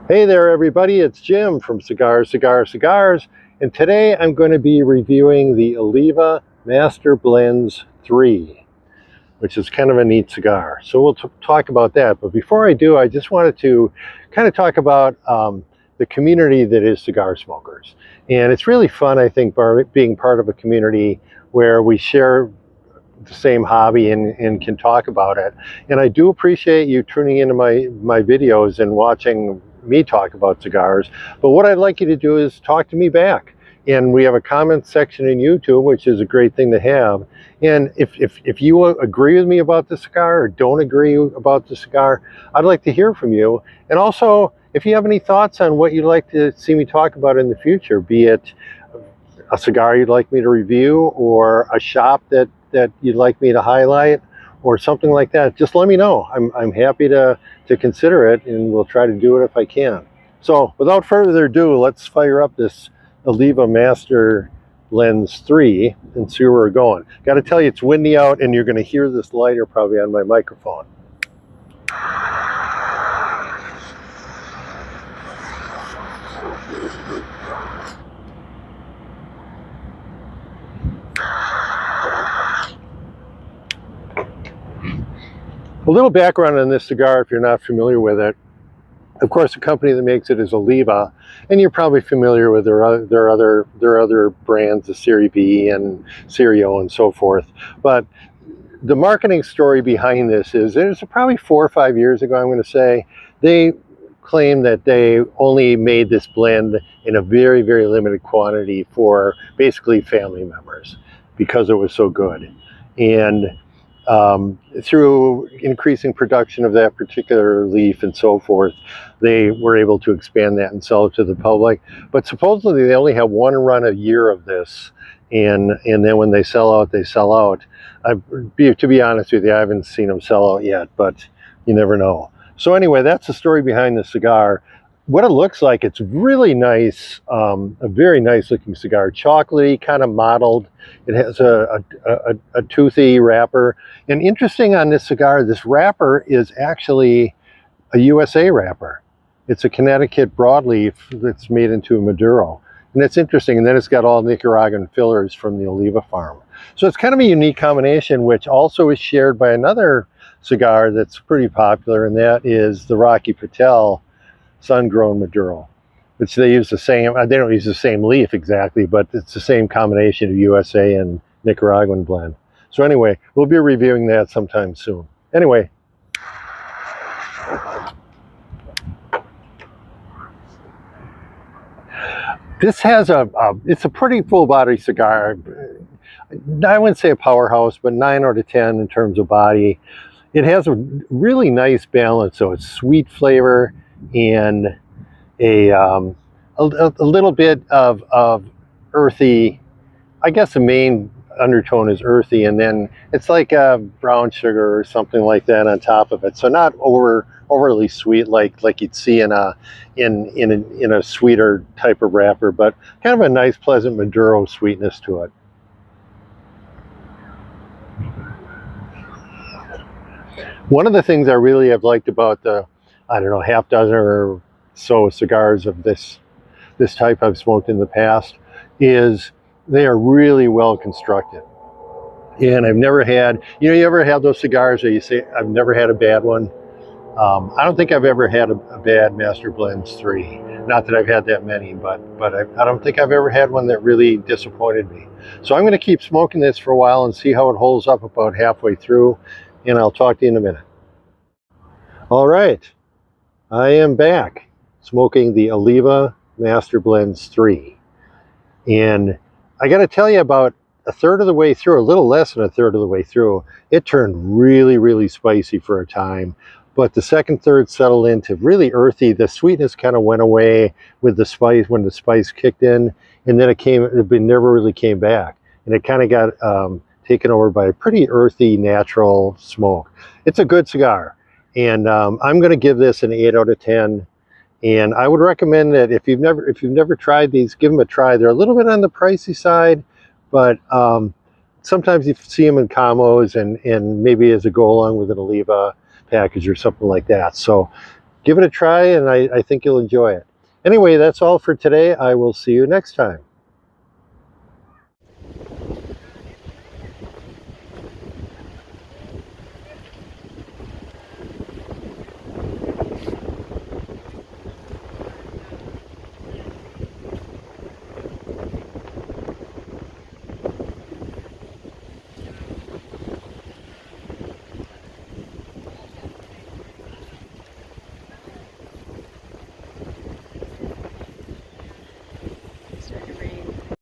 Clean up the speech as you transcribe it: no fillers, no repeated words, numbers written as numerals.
Hey there everybody, it's Jim from Cigars, and today I'm going to be reviewing the Oliva Master Blends 3, which is kind of a neat cigar. So we'll talk about that, but before I do, I just wanted to kind of talk about the community that is cigar smokers. And it's really fun, I think, being part of a community where we share the same hobby and can talk about it. And I do appreciate you tuning into my videos and watching me talk about cigars. But what I'd like you to do is talk to me back. And we have a comment section in YouTube, which is a great thing to have. And if you agree with me about the cigar or don't agree about the cigar, I'd like to hear from you. And also, if you have any thoughts on what you'd like to see me talk about in the future, be it a cigar you'd like me to review or a shop that you'd like me to highlight or something like that, just let me know. I'm happy to consider it, and we'll try to do it if I can. So without further ado, let's fire up this Oliva Master Blends 3 and see where we're going. Got to tell you, it's windy out, and you're going to hear this lighter probably on my microphone. A little background on this cigar if you're not familiar with it. Of course, the company that makes it is Oliva, and you're probably familiar with their other brands, the Serie B and Serie O and so forth. But the marketing story behind this is, it was probably 4 or 5 years ago, I'm going to say, they claimed that they only made this blend in a very, very limited quantity for basically family members because it was so good. And through increasing production of that particular leaf and so forth, they were able to expand that and sell it to the public. But supposedly they only have one run a year of this, and then when they sell out, they sell out. To be honest with you, I haven't seen them sell out yet, but you never know. So anyway, that's the story behind the cigar. What it looks like, it's really nice, a very nice looking cigar, chocolatey, kind of mottled. It has a toothy wrapper. And interesting on this cigar, this wrapper is actually a USA wrapper. It's a Connecticut broadleaf that's made into a Maduro. And it's interesting. And then it's got all Nicaraguan fillers from the Oliva farm. So it's kind of a unique combination, which also is shared by another cigar that's pretty popular, and that is the Rocky Patel sun-grown Maduro, which they use the same, they don't use the same leaf exactly, but it's the same combination of USA and Nicaraguan blend. So anyway, we'll be reviewing that sometime soon. Anyway, this has it's a pretty full body cigar. I wouldn't say a powerhouse, but 9 out of 10 in terms of body. It has a really nice balance, so it's sweet flavor and a little bit of earthy. I guess the main undertone is earthy, and then it's like a brown sugar or something like that on top of it. So not overly sweet like you'd see in a sweeter type of wrapper, but kind of a nice, pleasant Maduro sweetness to it. One of the things I really have liked about the, I don't know, half dozen or so cigars of this type I've smoked in the past is they are really well constructed. And I've never had, you ever have those cigars where you say, I've never had a bad one? I don't think I've ever had a bad Master Blends 3. Not that I've had that many, but I don't think I've ever had one that really disappointed me. So I'm going to keep smoking this for a while and see how it holds up about halfway through, and I'll talk to you in a minute. All right, I am back smoking the Oliva Master Blends 3. And I got to tell you, about a third of the way through, a little less than a third of the way through, it turned really, really spicy for a time. But the second third settled into really earthy. The sweetness kind of went away with the spice when the spice kicked in, and then it never really came back. And it kind of got taken over by a pretty earthy, natural smoke. It's a good cigar, and I'm going to give this an 8 out of 10. And I would recommend that if you've never tried these, give them a try. They're a little bit on the pricey side, but sometimes you see them in combos and maybe as a go along with an Oliva package or something like that. So Give it a try, and I think you'll enjoy it. Anyway, that's all for today. I will see you next time.